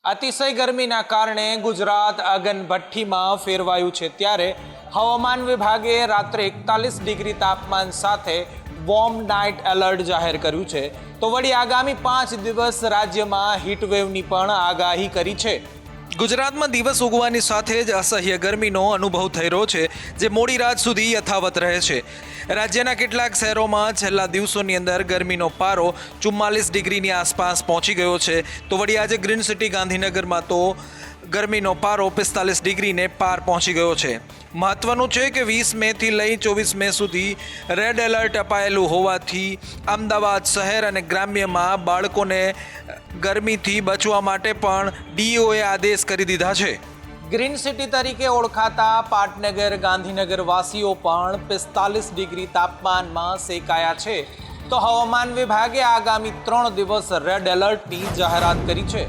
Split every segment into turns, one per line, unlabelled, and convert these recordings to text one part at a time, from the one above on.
અતિશય ગરમીના કારણે ગુજરાત અગનભઠ્ઠીમાં ફેરવાયું છે ત્યારે હવામાન વિભાગે રાત્રે 41 ડિગ્રી તાપમાન સાથે વોર્મ નાઇટ એલર્ટ જાહેર કર્યું છે તો વળી આગામી 5 દિવસ રાજ્યમાં હીટવેવની પણ આગાહી કરી છે। ગુજરાતમાં દિવસ ઉગવાની સાથે જ અસહ્ય ગરમીનો અનુભવ થઈ રહ્યો છે જે મોડી રાત સુધી યથાવત રહે છે। રાજ્યના કેટલાક શહેરોમાં છેલ્લા દિવસોની અંદર ગરમીનો પારો 44 ડિગ્રીની આસપાસ પહોંચી ગયો છે તો વળી આજે ગ્રીન સિટી ગાંધીનગરમાં તો ગરમીનો પારો 45 ડિગ્રીને પાર પહોંચી ગયો છે। મહત્વનું છે કે 20 મેથી લઈ 24 મે સુધી રેડ એલર્ટ અપાયેલું હોવાથી અમદાવાદ શહેર અને ગ્રામ્યમાં બાળકોને ગરમીથી બચવા માટે પણ ડીઓએ આદેશ કરી દીધા છે। ગ્રીન સિટી તરીકે ઓળખાતા પાટનગર ગાંધીનગર વાસીઓ પણ 45 ડિગ્રી તાપમાનમાં સેકાયા છે તો હવામાન વિભાગે આગામી 3 દિવસ રેડ એલર્ટની જાહેરાત કરી છે।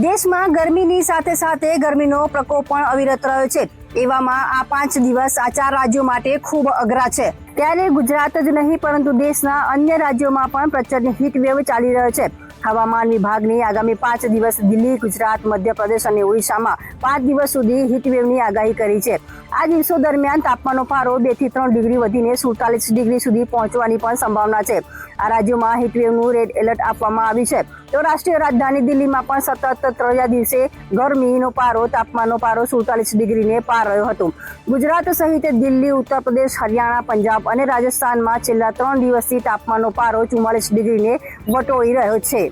દેશમાં ગરમીની સાથે સાથે ગરમીનો પ્રકોપ પણ અવિરત રહ્યો છે। એવામાં આ 5 દિવસ આ 4 રાજ્યો માટે ખૂબ અઘરા છે। ત્યારે ગુજરાત જ નહીં પરંતુ દેશના અન્ય રાજ્યોમાં પણ પ્રચંડ હીટવેવ ચાલી રહ્યો છે। હવામાન વિભાગની આગામી 5 દિવસ દિલ્હી, ગુજરાત, મધ્યપ્રદેશ અને ઓડિશામાં 5 દિવસ સુધી હીટવેવની આગાહી કરી છે। આ દિવસો દરમિયાન તાપમાનનો પારો 2 થી 3 ડિગ્રી વધીને 47 ડિગ્રી સુધી પહોંચવાની પણ સંભાવના છે। આ રાજ્યોમાં હીટવેવનું રેડ એલર્ટ આપવામાં આવ્યું છે તો રાષ્ટ્રીય રાજધાની દિલ્હીમાં પણ સતત 3જા દિવસે ગરમીનો પારો તાપમાનનો પારો 47 ડિગ્રીને પાર રહ્યો હતો। ગુજરાત સહિત દિલ્હી, ઉત્તર પ્રદેશ, હરિયાણા, પંજાબ અને રાજસ્થાનમાં છેલ્લા 3 દિવસથી તાપમાનનો પારો 44 ડિગ્રીને વટોળી રહ્યો છે।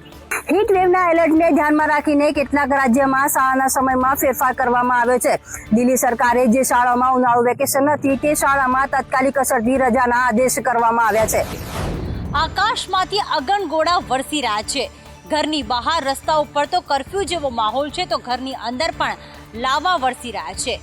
હીટ વેવના એલર્ટને ધ્યાનમાં રાખીને કેટલાક રાજ્યમાં શાળાના સમયમાં ફેરફાર કરવામાં આવ્યો છે। દિલ્હી સરકારે જે શાળામાં ઉનાળુ વેકેશન નથી તે શાળામાં તાત્કાલિક અસરથી રજાના આદેશ કરવામાં આવ્યા છે।
આકાશમાંથી અગનગોળા વરસી રહ્યા છે। ઘરની બહાર રસ્તા ઉપર તો કર્ફ્યુ જેવો માહોલ છે તો ઘરની અંદર પણ લાવા વરસી રહ્યા છે।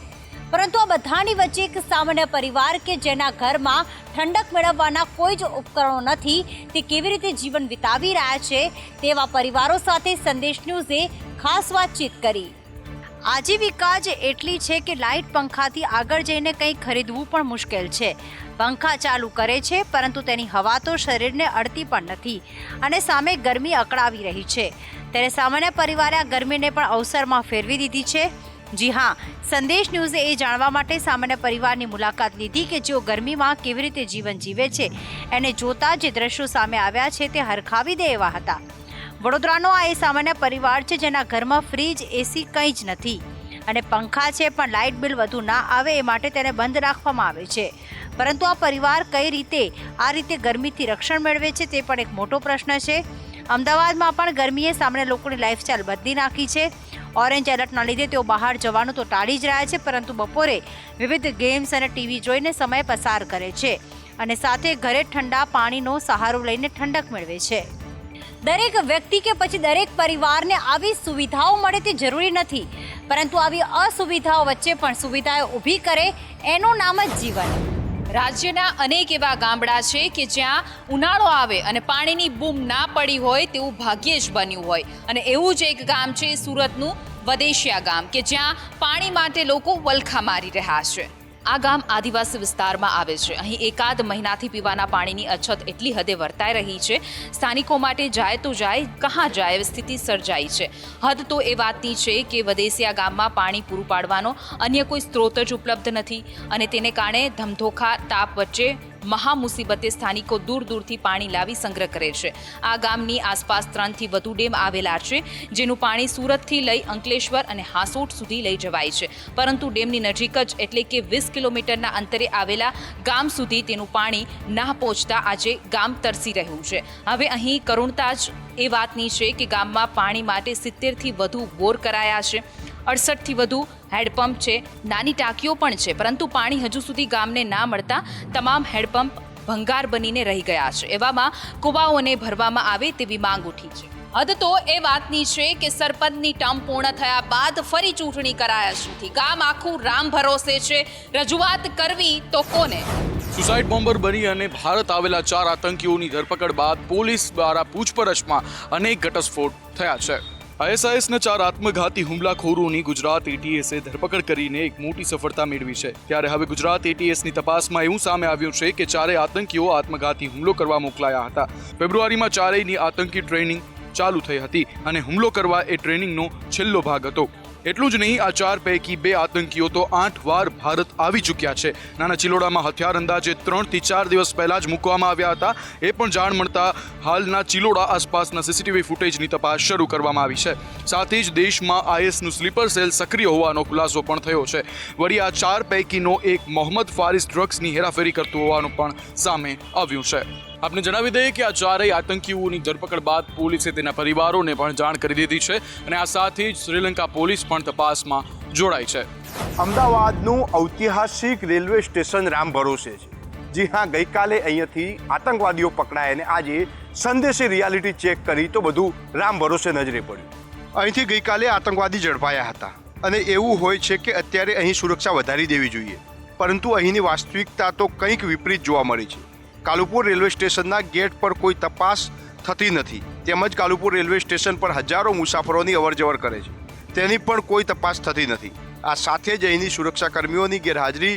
પરંતુ આ બધાની વચ્ચે એક સામાન્ય પરિવાર કે જેના ઘરમાં ઠંડક મેળવવાના કોઈ જ ઉપકરણો નથી તે કેવી રીતે જીવન વિતાવી રહ્યા છે તેવા પરિવારો સાથે સંદેશ ન્યૂઝે ખાસ વાતચીત કરી। આજીવિકા જ એટલી છે કે લાઇટ પંખાથી આગળ જઈને કંઈ ખરીદવું પણ મુશ્કેલ છે। પંખા ચાલુ કરે છે પરંતુ તેની હવા તો શરીરને અડતી પણ નથી અને સામે ગરમી અકળાવી રહી છે। ત્યારે સામાન્ય પરિવારે આ ગરમીને પણ અવસરમાં ફેરવી દીધી છે। જી હા, સંદેશ ન્યૂઝે એ જાણવા માટે સામાન્ય પરિવારની મુલાકાત લીધી કે જેઓ ગરમીમાં કેવી રીતે જીવન જીવે છે એને જોતા જે દ્રશ્યો સામે આવ્યા છે તે હરખાવી દે એવા હતા। વડોદરાનો આ એ સામાન્ય પરિવાર છે જેના ઘરમાં ફ્રીજ, એસી કંઈ જ નથી અને પંખા છે પણ લાઇટ બિલ વધુ ના આવે એ માટે તેને બંધ રાખવામાં આવે છે। પરંતુ આ પરિવાર કઈ રીતે આ રીતે ગરમીથી રક્ષણ મેળવે છે તે પણ એક મોટો પ્રશ્ન છે। અમદાવાદમાં પણ ગરમીએ સામાન્ય લોકોની લાઈફસ્ટાઈલ બદલી નાખી છે। ઓરેન્જ એલર્ટના લીધે તેઓ બહાર જવાનું તો ટાળી જ રહ્યા છે પરંતુ બપોરે વિવિધ ગેમ્સ અને ટીવી જોઈને સમય પસાર કરે છે અને સાથે ઘરે ઠંડા પાણીનો સહારો લઈને ઠંડક મેળવે છે। દરેક વ્યક્તિ કે પછી દરેક પરિવારને આવી સુવિધાઓ મળે તે જરૂરી નથી પરંતુ આવી અસુવિધાઓ વચ્ચે પણ સુવિધાઓ ઊભી કરે એનું નામ જ જીવન।
રાજ્યના અનેક એવા ગામડા છે કે જ્યાં ઉનાળો આવે અને પાણીની બૂમ ના પડી હોય તેવું ભાગ્યે જ બન્યું હોય અને એવું જ એક ગામ છે સુરતનું વદેશિયા ગામ કે જ્યાં પાણી માટે લોકો વલખા મારી રહ્યા છે। આ ગામ આદિવાસી વિસ્તારમાં આવે છે। અહીં એકાદ મહિનાથી પીવાના પાણીની અછત એટલી હદે વર્તાઈ રહી છે સ્થાનિકો માટે જાય તો જાય કહાં જાય એવી સ્થિતિ સર્જાઈ છે। હદ તો એ વાતની છે કે વદેસિયા ગામમાં પાણી પૂરું પાડવાનો અન્ય કોઈ સ્ત્રોત જ ઉપલબ્ધ નથી અને તેને કારણે ધમધોખા તાપ વચ્ચે મહા મુસીબતે સ્થાનિકો દૂર દૂરથી પાણી લાવી સંગ્રહ કરે છે। આ ગામની આસપાસ 3 થી વધુ ડેમ આવેલા છે જેનું પાણી સુરતથી લઈ અંકલેશ્વર અને હાસોટ સુધી લઈ જવાય છે પરંતુ ડેમની નજીક જ એટલે કે 20 કિલોમીટરના અંતરે આવેલા ગામ સુધી તેનું પાણી ના પહોંચતા આજે ગામ તરસી રહ્યું છે। હવે અહીં કરુણતા જ એ વાતની છે કે ગામમાં પાણી માટે 70થી વધુ બોર કરાયા છે, 68થી વધુ હેડપંપ છે, નાની ટાંકીઓ પણ છે પરંતુ પાણી હજુ સુધી ગામને ના મળતા તમામ હેડપંપ ભંગાર બનીને રહી ગયા છે। એવામાં કુવાઓને ભરવામાં આવે તેવી માંગ ઉઠી છે। હદ તો એ વાતની છે કે સરપંચની ટર્મ પૂર્ણ થયા બાદ ફરી ચૂંટણી કરાયા નથી। ગામ આખું રામ ભરોસે છે। રજૂઆત કરવી તો કોને?
સુસાઇડ બોમ્બર બની અને ભારત આવેલા 4 આતંકીઓની ધરપકડ બાદ પોલીસ દ્વારા પૂછપરછમાં અનેક ઘટસ્ફોટ થયા છે। આઈએસઆઈએસના 4 આત્મઘાતી હુમલાખોરોની ગુજરાત એટીએસે ધરપકડ કરીને એક મોટી સફળતા મેળવી છે। ત્યારે હવે ગુજરાત એટીએસની તપાસમાં એવું સામે આવ્યું છે કે 4 આતંકીઓ આત્મઘાતી હુમલો કરવા મોકલાયા હતા। ફેબ્રુઆરીમાં 4ની આતંકી ટ્રેનિંગ ચાલુ થઈ હતી અને હુમલો કરવા એ ટ્રેનિંગનો છેલ્લો ભાગ હતો. એટલું જ નહીં, આ 4 પૈકી 2 આતંકીઓ તો 8 વાર ભારત આવી ચૂક્યા છે. નાના ચિલોડામાં હથિયાર અંદાજે 3 થી 4 દિવસ પહેલા જ મૂકવામાં આવ્યા હતા. એ પણ જાણ મળતા હાલના ચિલોડા આસપાસના સીસીટીવી ફૂટેજની તપાસ શરૂ કરવામાં આવી છે. સાથે જ દેશમાં આઈએસનું સ્લીપર સેલ સક્રિય હોવાનો ખુલાસો પણ થયો છે. વળી આ 4 પૈકીનો એક મોહમ્મદ ફારિસ ડ્રગ્સની હેરાફેરી કરતો હોવાનું પણ સામે આવ્યું છે. આપને જણાવી દઈએ કે આ 4 આતંકીઓની ધરપકડ બાદ પોલીસે તેના પરિવારોને પણ જાણ કરી દીધી છે અને આ સાથે જ શ્રીલંકા પોલીસ પણ તપાસમાં જોડાઈ છે.
અમદાવાદનું ઐતિહાસિક રેલવે સ્ટેશન રામ ભરોસે છે. જી હા, ગઈકાલે અહીંયાથી આતંકવાદીઓ પકડાયા અને આજે સંદેશે રિયાલિટી ચેક કરી તો બધું રામ ભરોસે નજરે પડ્યું. અહીંથી ગઈકાલે આતંકવાદી ઝડપાયા હતા અને એવું હોય છે કે અત્યારે અહીં સુરક્ષા વધારી દેવી જોઈએ, પરંતુ અહીંની વાસ્તવિકતા તો કંઈક વિપરીત જોવા મળી છે. કાલુપુર રેલવે સ્ટેશનના ગેટ પર કોઈ તપાસ થતી નથી, તેમજ કાલુપુર રેલવે સ્ટેશન પર હજારો મુસાફરોની અવરજવર કરે છે, તેની પણ કોઈ તપાસ થતી નથી. આ સાથે જ અહીંની સુરક્ષાકર્મીઓની ગેરહાજરી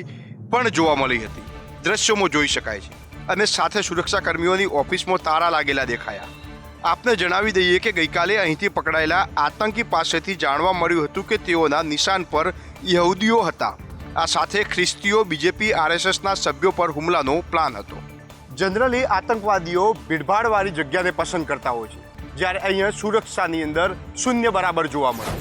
પણ જોવા મળી હતી, દ્રશ્યોમાં જોઈ શકાય છે. અને સાથે સુરક્ષાકર્મીઓની ઓફિસમાં તાળા લાગેલા દેખાયા. આપને જણાવી દઈએ કે ગઈકાલે અહીંથી પકડાયેલા આતંકી પાસેથી જાણવા મળ્યું હતું કે તેઓના નિશાન પર યહૂદીઓ હતા. આ સાથે ખ્રિસ્તીઓ, બીજેપી, આરએસએસના સભ્યો પર હુમલાનો પ્લાન હતો. જનરલી આતંકવાદીઓ ભીડભાડવાળી જગ્યાને પસંદ કરતા હોય છે, જ્યારે અહીંયા સુરક્ષાની અંદર શૂન્ય બરાબર જોવા મળે.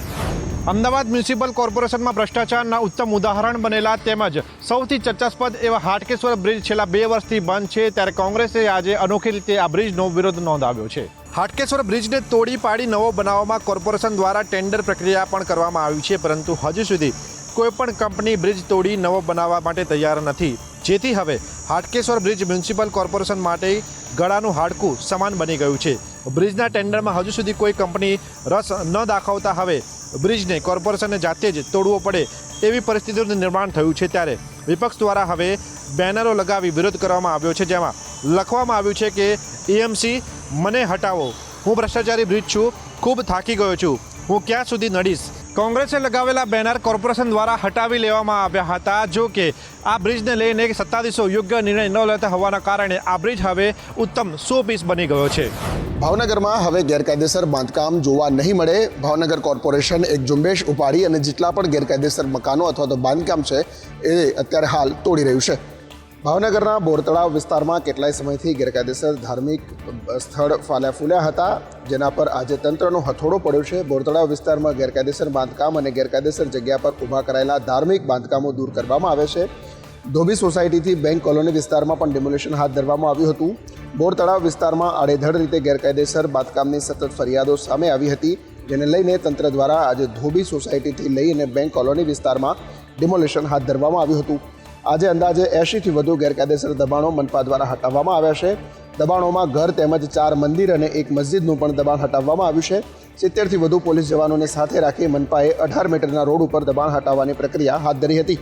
અમદાવાદ મ્યુનિસિપલ કોર્પોરેશનમાં ભ્રષ્ટાચારના ઉત્તમ ઉદાહરણ બનેલા તેમજ સૌથી ચર્ચાસ્પદ એવા હાટકેશ્વર બ્રિજ છેલ્લા 2 વર્ષથી બંધ છે, ત્યારે કોંગ્રેસે આજે અનોખી રીતે આ બ્રિજનો વિરોધ નોંધાવ્યો છે. હાટકેશ્વર બ્રિજને તોડી પાડી નવો બનાવવામાં કોર્પોરેશન દ્વારા ટેન્ડર પ્રક્રિયા પણ કરવામાં આવી છે, પરંતુ હજુ સુધી કોઈપણ કંપની બ્રિજ તોડી નવો બનાવવા માટે તૈયાર નથી, જેથી હવે હાટકેશ્વર બ્રિજ મ્યુનિસિપલ કોર્પોરેશન માટે ગળાનું હાડકું સમાન બની ગયું છે. બ્રિજના ટેન્ડરમાં હજુ સુધી કોઈ કંપની રસ ન દાખવતા હવે બ્રિજને કોર્પોરેશનને જાતે જ તોડવો પડે એવી પરિસ્થિતિનું નિર્માણ થયું છે. ત્યારે વિપક્ષ દ્વારા હવે બેનરો લગાવી વિરોધ કરવામાં આવ્યો છે, જેમાં લખવામાં આવ્યું છે કે એએમસી મને હટાવો, હું ભ્રષ્ટાચારી બ્રિજ છું, ખૂબ થાકી ગયો છું, હું ક્યાં સુધી નડીશ. કોંગ્રેસે લગાવેલા બેનર કોર્પોરેશન દ્વારા હટાવી લેવામાં આવ્યા હતા. જો કે આ બ્રિજને લઈને સત્તાધીશો યોગ્ય નિર્ણય ન લેતા હોવાના કારણે આ બ્રિજ હવે ઉત્તમ શોપીસ બની ગયો છે.
ભાવનગરમાં હવે ગેરકાયદેસર બાંધકામ જોવા નહીં મળે. ભાવનગર કોર્પોરેશન એક ઝુંબેશ ઉપાડી અને જેટલા પણ ગેરકાયદેસર મકાનો અથવા તો બાંધકામ છે એ અત્યારે હાલ તોડી રહ્યું છે. ભાવનગરના બોરતળાવ વિસ્તારમાં કેટલાય સમયથી ગેરકાયદેસર ધાર્મિક સ્થળ ફૂલ્યા હતા, જેના પર આજે તંત્રનો હથોડો પડ્યો છે. બોરતળાવ વિસ્તારમાં ગેરકાયદેસર બાંધકામ અને ગેરકાયદેસર જગ્યા પર ઊભા કરાયેલા ધાર્મિક બાંધકામો દૂર કરવામાં આવે છે. ધોબી સોસાયટીથી બેંક કોલોની વિસ્તારમાં પણ ડિમોલિશન હાથ ધરવામાં આવ્યું હતું. બોરતળાવ વિસ્તારમાં આડેધડ રીતે ગેરકાયદેસર બાંધકામની સતત ફરિયાદો સામે આવી હતી, જેને લઈને તંત્ર દ્વારા આજે ધોબી સોસાયટીથી લઈને બેંક કોલોની વિસ્તારમાં ડિમોલિશન હાથ ધરવામાં આવ્યું હતું. આજે અંદાજે 80થી વધુ ગેરકાયદેસર દબાણો મનપા દ્વારા હટાવવામાં આવ્યા છે. દબાણોમાં ઘર તેમજ 4 મંદિર અને 1 મસ્જિદનું પણ દબાણ હટાવવામાં આવ્યું છે. 70થી વધુ પોલીસ જવાનોને સાથે રાખી મનપાએ 18 મીટરના રોડ ઉપર દબાણ હટાવવાની પ્રક્રિયા હાથ ધરી હતી.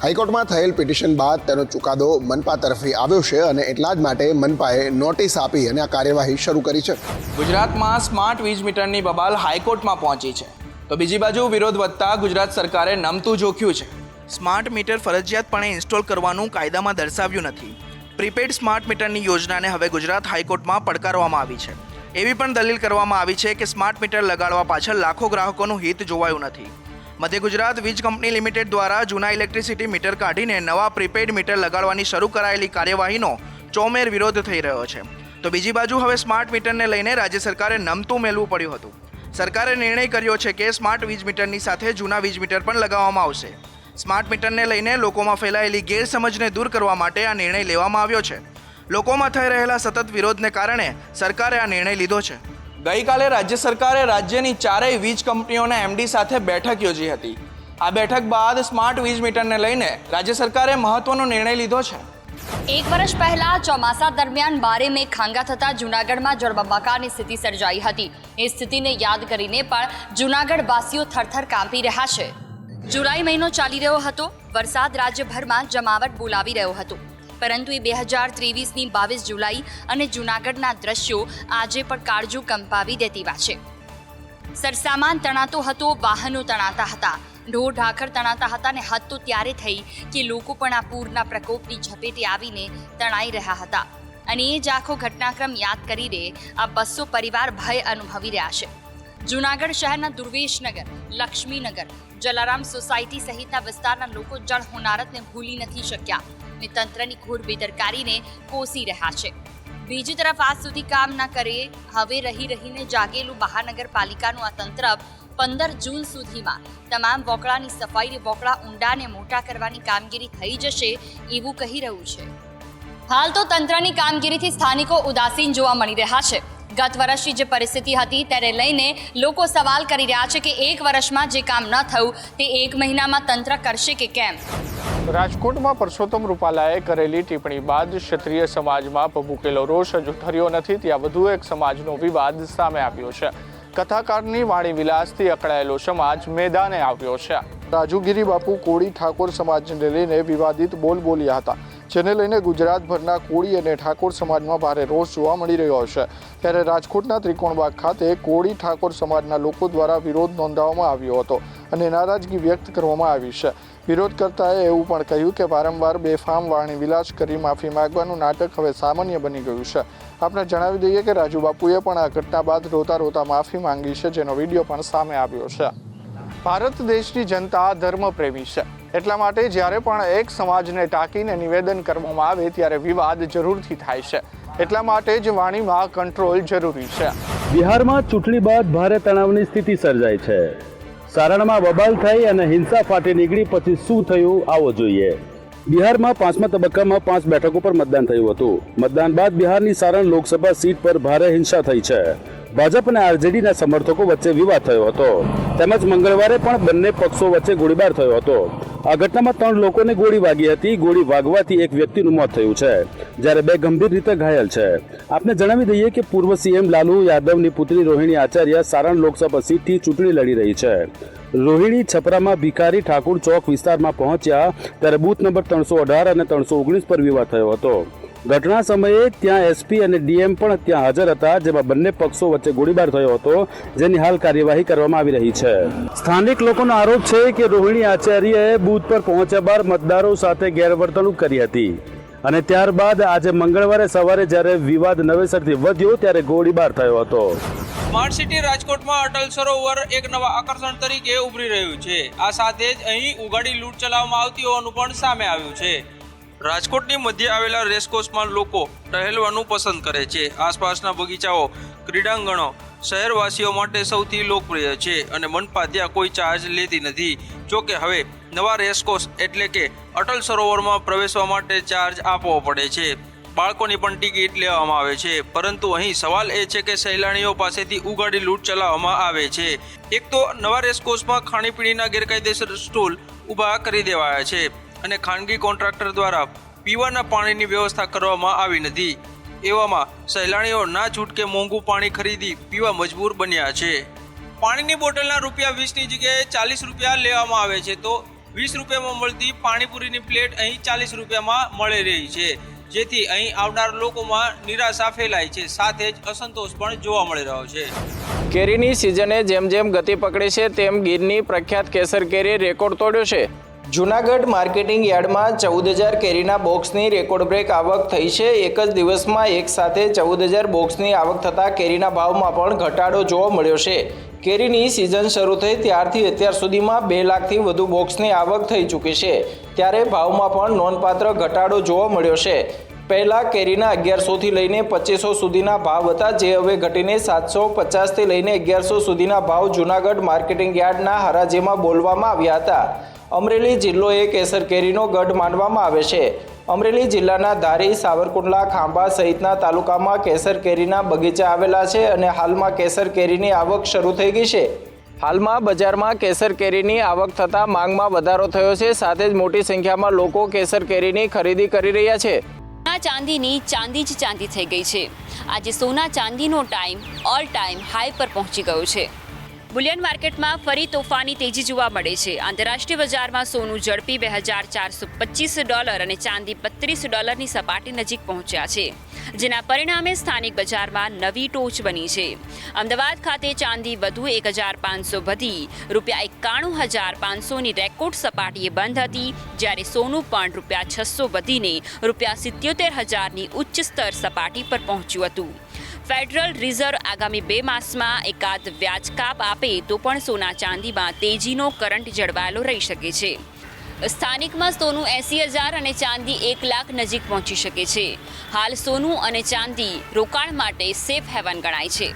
હાઈકોર્ટમાં થયેલ પિટિશન બાદ તેનો ચુકાદો મનપા તરફથી આવ્યો છે અને એટલા જ માટે મનપાએ નોટિસ આપી અને આ કાર્યવાહી શરૂ કરી છે.
ગુજરાતમાં સ્માર્ટ વીજ મીટરની બબાલ હાઈકોર્ટમાં પહોંચી છે, તો બીજી બાજુ વિરોધ વધતા ગુજરાત સરકારે નમતું જોખ્યું છે.
સ્માર્ટ મીટર ફરજિયાતપણે ઇન્સ્ટોલ કરવાનું કાયદામાં દર્શાવ્યું નથી. પ્રીપેડ સ્માર્ટ મીટરની યોજનાને હવે ગુજરાત હાઈકોર્ટમાં પડકારવામાં આવી છે. એવી પણ દલીલ કરવામાં આવી છે કે સ્માર્ટ મીટર લગાડવા પાછળ લાખો ગ્રાહકોનું હિત જોવાયું નથી. મધ્ય ગુજરાત વીજ કંપની લિમિટેડ દ્વારા જૂના ઇલેક્ટ્રિસિટી મીટર કાઢીને નવા પ્રીપેડ મીટર લગાડવાની શરૂ કરાયેલી કાર્યવાહીનો ચોમેર વિરોધ થઈ રહ્યો છે. તો બીજી બાજુ હવે સ્માર્ટ મીટરને લઈને રાજ્ય સરકારે નમતું મેળવું પડ્યું હતું. સરકારે નિર્ણય કર્યો છે કે સ્માર્ટ વીજ મીટરની સાથે જૂના વીજ મીટર પણ લગાવવામાં આવશે. સ્માર્ટ મીટરને લઈને લોકોમાં ફેલાયેલી ગેરસમજને દૂર કરવા માટે આ નિર્ણય લેવામાં આવ્યો છે. લોકોમાં થઈ રહેલા સતત વિરોધને કારણે સરકારે આ નિર્ણય લીધો છે.
ગઈકાલે રાજ્ય સરકારે રાજ્યની 4 વીજ કંપનીઓના એમડી સાથે બેઠક યોજી હતી. આ બેઠક બાદ સ્માર્ટ વીજ મીટરને લઈને રાજ્ય સરકારે મહત્વનો નિર્ણય લીધો છે.
1 વર્ષ પહેલા ચોમાસા દરમિયાન ભારે મેઘ ખાંગા થતા જૂનાગઢમાં જળબંબાકારની સ્થિતિ સર્જાઈ હતી. એ સ્થિતિને યાદ કરીને પણ જૂનાગઢ વાસીઓ થરથર કાંપી રહ્યા છે. જુલાઈ મહિનો ચાલી રહ્યો હતો. વરસાદ રાજ્યભરમાં જમાવટ બોલાવી રહ્યો હતો, પરંતુ એ 2023ની 22 જુલાઈ અને જૂનાગઢના દ્રશ્યો આજે પણ કાળજુ કંપાવી દેતીવા છે. સરસામાન તણાતો હતો, વાહનો તણાતા હતા, ઢોર ઢાખર તણાતા હતા અને હદ તો ત્યારે થઈ કે લોકો પણ આ પૂરના પ્રકોપની ઝપેટે આવીને તણાઈ રહ્યા હતા. અને એ જ આખો ઘટનાક્રમ યાદ કરીને આ 200 પરિવાર ભય અનુભવી રહ્યા છે. જૂનાગઢ શહેરના દુર્વેશનગર, લક્ષ્મીનગર, જલારામ સોસાયટી સહિતના વિસ્તારના લોકો જળ હોનારતને ભૂલી નથી શક્યા અને તંત્રની ઘોર બેદરકારીને કોસી રહ્યા છે. બીજી તરફ આજ સુધી કામ ન કરે હવે રહીને જાગેલું મહાનગરપાલિકાનું આ તંત્ર 15 જૂન સુધીમાં તમામ વોકળાની સફાઈને વોકળા ઊંડાને મોટા કરવાની કામગીરી થઈ જશે એવું કહી રહ્યું છે. હાલ તો તંત્રની કામગીરીથી સ્થાનિકો ઉદાસીન જોવા મળી રહ્યા છે. ગત વર્ષની જે પરિસ્થિતિ હતી તેને લઈને લોકો સવાલ કરી રહ્યા છે કે એક વર્ષમાં જે કામ ન થયું તે એક મહિનામાં તંત્ર કરશે કે કેમ.
રાજકોટમાં પરસોત્તમ રૂપાલાએ કરેલી ટિપ્પણી બાદ ક્ષત્રિય સમાજમાં ભભૂકેલો રોષ હજુ ઠર્યો નથી. ત્યાં વધુ એક સમાજનો વિવાદ સામે આવ્યો છે. કથાકારની વાણી વિલાસથી અકળાયેલો સમાજ મેદાને આવ્યો છે. રાજુગીરી બાપુ કોળી ઠાકોર સમાજને લઈને વિવાદિત બોલ બોલ્યા હતા, જેને લઈને ગુજરાતભરના કોળી અને ઠાકોર સમાજમાં ભારે રોષ જોવા મળી રહ્યો છે. ત્યારે રાજકોટના ત્રિકોણબાગ ખાતે કોળી ઠાકોર સમાજના લોકો દ્વારા વિરોધ નોંધાવવામાં આવ્યો હતો અને નારાજગી વ્યક્ત કરવામાં આવી છે. વિરોધ કરતાએ એવું પણ કહ્યું કે વારંવાર બેફામ વાણી વિલાસ કરી માફી માંગવાનું નાટક હવે સામાન્ય બની ગયું છે. આપણે જણાવી દઈએ કે રાજુ બાપુએ પણ આ ઘટના બાદ રોતા રોતા માફી માંગી છે, જેનો વિડીયો પણ સામે આવ્યો છે. ભારત દેશની જનતા ધર્મપ્રેમી છે, એટલા માટે જ્યારે પણ એક સમાજને ટાંકીને નિવેદન કરવામાં આવે ત્યારે વિવાદ જરૂરથી થાય છે. એટલા માટે જ વાણીમાં કંટ્રોલ જરૂરી છે.
બિહારમાં ચૂંટણી બાદ ભારે તણાવની સ્થિતિ સર્જાઈ છે. સારણમાં બબાલ થઈ અને હિંસા ફાટી નીકળી પછી શું થયું આવો જોઈએ. બિહારમાં 5મા તબક્કામાં 5 બેઠકો પર મતદાન થયું હતું. મતદાન બાદ બિહારની સારણ લોકસભા સીટ પર ભારે હિંસા થઈ છે. ભાજપ અને આરજેડીના સમર્થકો વચ્ચે વિવાદ થયો હતો. તેમજ મંગળવારે પણ બંને પક્ષો વચ્ચે ગોળીબાર થયો હતો. આ ઘટનામાં 3 લોકોને ગોળી વાગી હતી. ગોળી વાગવાથી એક વ્યક્તિનું મોત થયું છે, જ્યારે 2 ગંભીર રીતે ઘાયલ છે. આપને જણાવી દઈએ કે પૂર્વ સીએમ લાલુ યાદવની પુત્રી રોહિણી આચાર્ય સારણ લોકસભા સીટથી ચૂંટણી લડી રહી છે. રોહિણી છપરામાં ભિખારી ઠાકુર ચોક વિસ્તારમાં પહોંચ્યા ત્યારે બૂથ નંબર 318 અને 319 પર વિવાદ થયો હતો. ઘટના સમયે ત્યાં એસપી અને ડીએમ પણ ત્યાં હાજર હતા, જેમાં બંને પક્ષો વચ્ચે ગોળીબાર થયો હતો, જેની હાલ કાર્યવાહી કરવામાં આવી રહી છે. સ્થાનિક લોકોનો આરોપ છે કે રોહિણી આચાર્યએ બૂથ પર પહોંચ્યા બાદ મતદારો સાથે ગેરવર્તણૂક કરી હતી અને ત્યારબાદ આજે મંગળવારે સવારે જ્યારે વિવાદ નવેસરથી વધ્યો ત્યારે ગોળીબાર થયો હતો.
સ્માર્ટ સિટી રાજકોટમાં અટલ સરોવર એક નવા આકર્ષણ તરીકે ઉભરી રહ્યું છે. આ સાથે જ અહીં ઉઘાડી લૂંટ ચલાવવામાં આવતી હોવાનું પણ સામે આવ્યું છે. રાજકોટની મધ્ય આવેલા રેસકોર્સમાં લોકો ટહેલવાનું પસંદ કરે છે. આસપાસના બગીચાઓ, ક્રીડાંગણો શહેરવાસીઓ માટે સૌથી લોકપ્રિય છે અને મનપા ત્યાં કોઈ ચાર્જ લેતી નથી. જોકે હવે નવા રેસકોર્સ એટલે કે અટલ સરોવરમાં પ્રવેશવા માટે ચાર્જ આપવો પડે છે. બાળકોની પણ ટિકિટ લેવામાં આવે છે. પરંતુ અહીં સવાલ એ છે કે સહેલાણીઓ પાસેથી ઉઘાડી લૂંટ ચલાવવામાં આવે છે. એક તો નવા રેસકોર્સમાં ખાણીપીણીના ગેરકાયદેસર સ્ટોલ ઊભા કરી દેવાયા છે અને ખાનગી કોન્ટ્રાક્ટર દ્વારા પીવાના પાણીની વ્યવસ્થા કરવામાં આવી નથી. એવામાં સહેલાણીઓ ના છૂટકે મોંઘું પાણી ખરીદી પીવા મજબૂર બન્યા છે. પાણીની બોટલના ₹20ની જગ્યાએ ₹40 લેવામાં આવે છે, તો ₹20 મળતી પાણીપુરીની પ્લેટ અહીં ₹40 મળી રહી છે, જેથી અહીં આવનાર લોકોમાં નિરાશા ફેલાય છે. સાથે જ અસંતોષ પણ જોવા મળી રહ્યો છે. કેરીની સિઝને જેમ જેમ ગતિ પકડે છે તેમ ગીરની પ્રખ્યાત કેસર કેરી રેકોર્ડ તોડ્યો છે. જૂનાગઢ માર્કેટિંગ યાર્ડમાં 14,000 કેરીના બોક્સની રેકોર્ડ બ્રેક આવક થઈ છે. એક જ દિવસમાં એક સાથે 14,000 બોક્સની આવક થતાં કેરીના ભાવમાં પણ ઘટાડો જોવા મળ્યો છે. કેરીની સિઝન શરૂ થઈ ત્યારથી અત્યાર સુધીમાં 2 લાખથી વધુ બોક્સની આવક થઈ ચૂકી છે. ત્યારે ભાવમાં પણ નોંધપાત્ર ઘટાડો જોવા મળ્યો છે. પહેલાં કેરીના 1100થી લઈને 2500 સુધીના ભાવ હતા, જે હવે ઘટીને 750થી લઈને 1100 સુધીના ભાવ જૂનાગઢ માર્કેટિંગ યાર્ડના હરાજીમાં બોલવામાં આવ્યા હતા. અમરેલી જિલ્લો એ કેસર કેરીનો ગઢ માનવામાં આવે છે. અમરેલી જિલ્લાના ધારી, સાવરકુંડલા, ખાંભા સહિતના તાલુકામાં કેસર કેરીના બગીચા આવેલા છે અને હાલમાં કેસર કેરીની આવક શરૂ થઈ ગઈ છે. હાલમાં બજારમાં કેસર કેરીની આવક થતાં માંગમાં વધારો થયો છે. સાથે જ મોટી સંખ્યામાં લોકો કેસર કેરીની ખરીદી કરી રહ્યા છે.
સોના ચાંદીની ચાંદી જ ચાંદી થઈ ગઈ છે. આજે સોના ચાંદીનો ટાઈમ ઓલ ટાઈમ હાઈ પર પહોંચી ગયો છે. બુલિયન માર્કેટમાં ફરી તોફાની તેજી જોવા મળે છે. આંતરરાષ્ટ્રીય બજારમાં સોનું ઝડપી $2,425 અને ચાંદી $32ની સપાટી નજીક પહોંચ્યા છે, જેના પરિણામે સ્થાનિક બજારમાં નવી ટોચ બની છે. અમદાવાદ ખાતે ચાંદી વધુ 1,500 વધી ₹91,500ની રેકોર્ડ સપાટીએ બંધ હતી, જ્યારે સોનું પણ ₹600 વધીને ₹77,000ની ઉચ્ચ સ્તર સપાટી પર પહોંચ્યું હતું. ફેડરલ રિઝર્વ આગામી 2 માસમાં એકાદ વ્યાજ કાપ આપે તો પણ સોના ચાંદીમાં તેજીનો કરંટ જળવાયેલો રહી શકે છે. સ્થાનિકમાં સોનું 80,000 અને ચાંદી 1 લાખ નજીક પહોંચી શકે છે. હાલ સોનું અને ચાંદી રોકાણ માટે સેફ હેવન ગણાય છે.